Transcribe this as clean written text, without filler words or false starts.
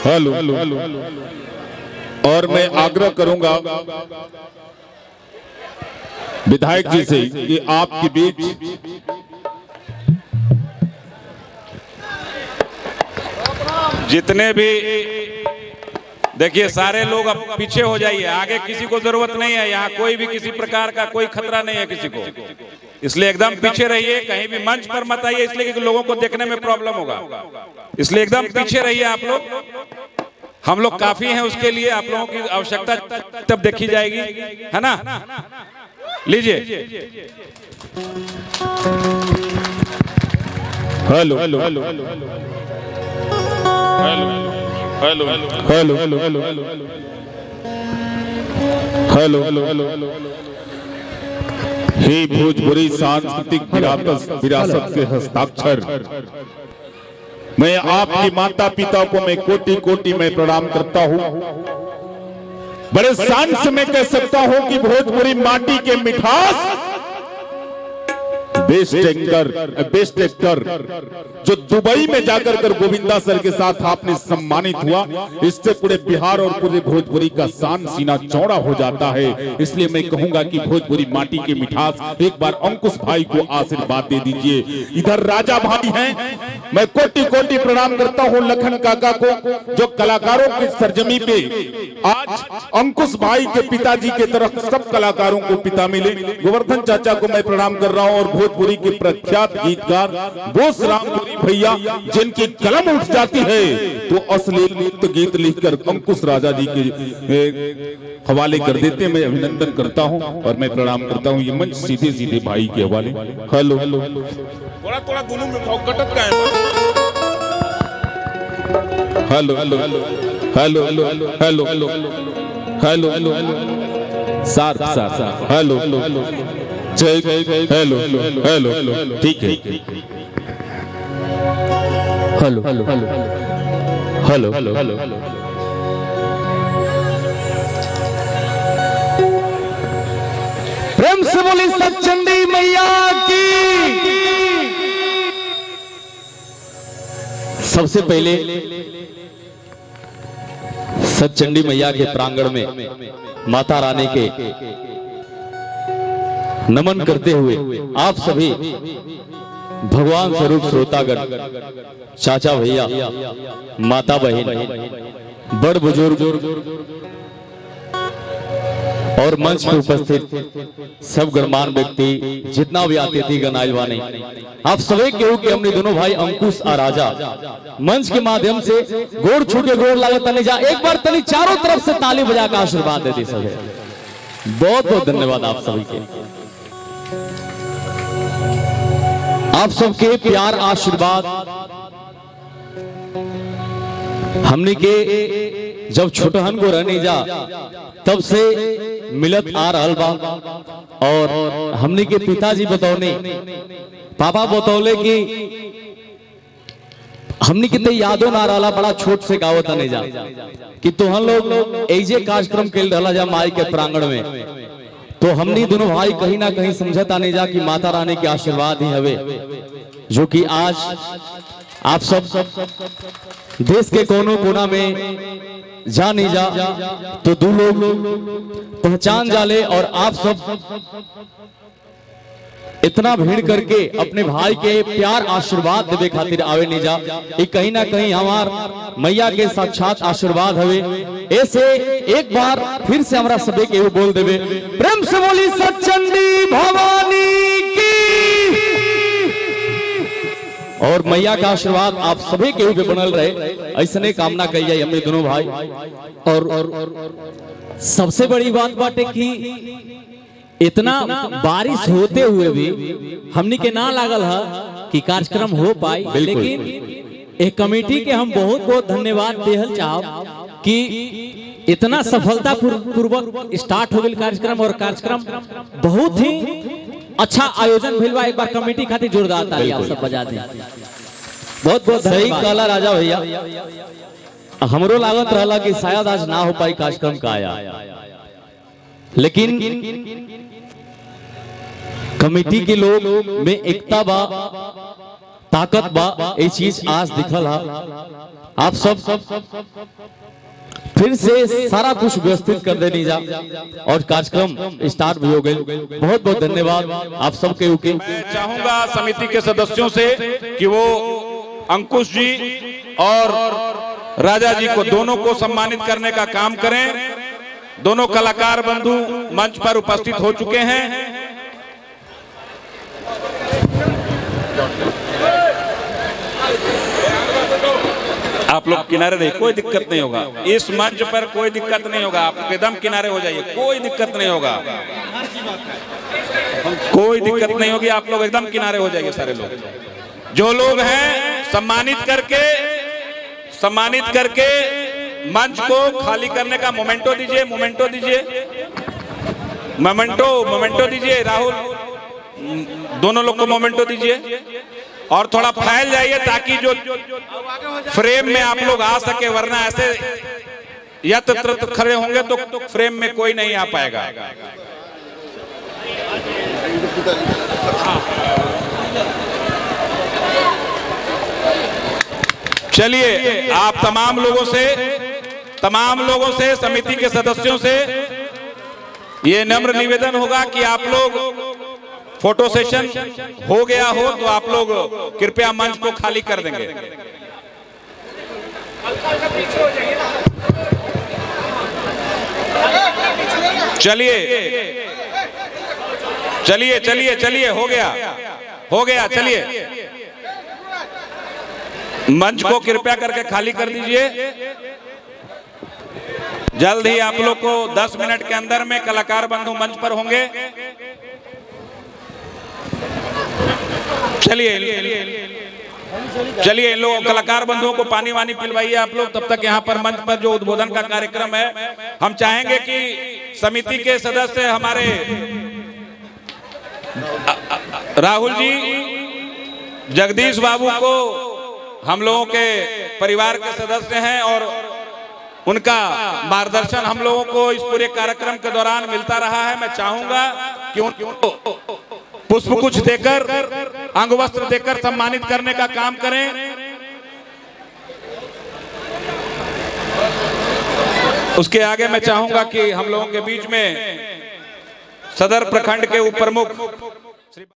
Hello. और मैं आग्रह करूंगा विधायक जी से कि आपके बीच जितने भी देखिए सारे लोग अब पीछे हो जाइए, आगे किसी को जरूरत नहीं है। यहाँ कोई भी किसी प्रकार का कोई खतरा नहीं है किसी को, इसलिए एकदम पीछे रहिए। कहीं भी मंच पर मत आइए, इसलिए कि लोगों को देखने में प्रॉब्लम होगा, इसलिए एकदम पीछे रहिए आप लोग। हम लोग काफी हैं उसके लिए, आप लोगों की आवश्यकता तब देखी जाएगी, है ना। लीजिए। Hello hello hello hello hello hello hello hello hello हे भोजपुरी सांस्कृतिक विरासत के हस्ताक्षर, मैं आपके माता पिता को मैं कोटि कोटि में प्रणाम करता हूँ। बड़े शान से मैं कह सकता हूँ कि भोजपुरी माटी के मिठास बेस्ट एक्टर जो दुबई में जाकर कर गोविंदा सर के साथ आपने सम्मानित हुआ, इससे पूरे बिहार और पूरे भोजपुरी का शान सीना चौड़ा हो जाता है। इसलिए मैं कहूंगा कि भोजपुरी माटी के मिठास एक बार अंकुश भाई को आशीर्वाद दे दीजिए। इधर राजा भाई हैं, मैं कोटि कोटि प्रणाम करता हूं लखन काका को, जो कलाकारों की सरजमी पे आज अंकुश भाई के पिताजी के तरफ सब कलाकारों को पिता मिले। गोवर्धन चाचा को मैं प्रणाम कर रहा हूं और भोजपुरी के प्रख्यात गीतकार बोस रामपुरी भैया, जिनकी कलम उठ जाती है तो अश्लील गीत लिखकर अंकुश राजा जी के हवाले कर देते। मैं अभिनंदन करता हूं और मैं प्रणाम करता हूं। ये मंच सीधे सीधे भाई के हवाले। हेलो हेलो थोड़ा थोड़ा दोनों में कटक का है। Hello hello hello hello hello hello hello hello सार हेलो हेलो हेलो हेलो ठीक है। Hello hello hello hello hello प्रेम से बोली सच्चंडी मैया की। सबसे पहले सच्चंडी मैया के प्रांगण में माता रानी के नमन करते हुए आप सभी भगवान स्वरूप श्रोतागण, चाचा भैया, माता बहन, बड़ बुजुर्ग और मंच पर उपस्थित सब गणमान्य व्यक्ति, जितना भी अतिथि गण आइल बानी, आप सभी केहू के हमने दोनों भाई अंकुश और राजा मंच के माध्यम से गोड़ छू के गोड़ लागत तनी जा एक बार तनी चारों तरफ से ताली बजा कर आशीर्वाद दे दी सभी। बहुत बहुत धन्यवाद आप सभी के। आप सबके प्यार आशीर्वाद हमने के जब छोटहन को रहने जा तब से मिलत आ रहल बा। और हमने के पिताजी बतौने, पापा बतौले कि हमने कितने यादों ना रहा, बड़ा छोट से गावत आने जा कि तुहन लोग ऐसे कार्यक्रम के रहा जा माई के प्रांगण में, तो हमने दोनों भाई कहीं ना कहीं समझत आने जा कि माता रानी के आशीर्वाद ही हवे, जो कि आज आप सब देश के कोनों कोना में जा नहीं जा तो दो लोग पहचान जाले। और आप सब इतना भीड़ करके अपने भाई के प्यार आशीर्वाद देवे खातिर आवे नहीं जा, ये कहीं ना कहीं हमार मैया के साक्षात आशीर्वाद हवे। ऐसे एक बार फिर से हमारा सभी के बोल देवे, प्रेम से बोली सच्चंडी भवानी की। और मैया का आशीर्वाद आप सभी के ऊपर बनल रहे, ऐसने कामना कही जाए हमने दोनों भाई। और सबसे बड़ी बात बाटे कि इतना बारिश होते हुए भी हमनी के ना लागल है कि कार्यक्रम हो पाई, लेकिन एक कमेटी के हम बहुत बहुत धन्यवाद देहल चाहब कि इतना सफलता पूर्वक स्टार्ट हो गया कार्यक्रम, और कार्यक्रम बहुत ही अच्छा आयोजन भेल बा। एक बार कमेटी खातिर जोरदार ताली आप सब बजा दी। बहुत बहुत सही कहला राजा भैया। हमरो लागत रहला कि शायद आज ना हो पाई कार्यक्रम का आया, लेकिन कमेटी के लोग में एकता बा, ताकत बा, ये चीज आज दिखल हा। आप सब फिर से सारा कुछ व्यवस्थित कर देनी जा और कार्यक्रम स्टार्ट भी हो गए। बहुत बहुत धन्यवाद आप सबके ऊके। मैं चाहूंगा समिति के सदस्यों से कि वो अंकुश जी और राजा जी को दोनों को सम्मानित करने का काम करें। दोनों कलाकार बंधु मंच पर उपस्थित हो चुके हैं। आप लोग किनारे रहिए, कोई दिक्कत नहीं होगा। इस मंच पर कोई दिक्कत नहीं होगा, आप एकदम किनारे हो जाइए, कोई दिक्कत नहीं होगा, कोई दिक्कत नहीं होगी। आप लोग एकदम किनारे हो जाइए। सारे लोग जो लोग हैं सम्मानित करके मंच को खाली करने का मोमेंटो दीजिए, मोमेंटो दीजिए। राहुल, दोनों लोग को मोमेंटो दीजिए और थोड़ा फैल जाइए ताकि जो फ्रेम में आप लोग आ सके, वरना ऐसे यत्र खड़े होंगे तो फ्रेम में कोई नहीं आ पाएगा। चलिए, आप तमाम लोगों से समिति के सदस्यों से ये नम्र निवेदन होगा कि आप लोग फोटो सेशन हो गया हो तो आप लोग कृपया मंच को खाली कर देंगे। चलिए, हो गया, चलिए मंच को कृपया करके खाली कर दीजिए। जल्द ही आप लोग को 10 मिनट के अंदर में कलाकार बंधु मंच पर होंगे। चलिए इन लोगों कलाकार बंधुओं को पानी वानी पिलवाइए आप लोग। तब तक यहाँ पर मंच पर जो उद्बोधन का कार्यक्रम है, हम चाहेंगे कि समिति के सदस्य हमारे राहुल जी, जगदीश बाबू को हम लोगों के परिवार के सदस्य हैं और उनका मार्गदर्शन हम लोगों को इस पूरे कार्यक्रम के दौरान मिलता रहा है। मैं चाहूंगा कि उनको पुष्प कुछ देकर, अंग वस्त्र देकर सम्मानित करने का काम करें। उसके आगे मैं चाहूंगा कि हम लोगों के बीच में सदर प्रखंड के उप प्रमुख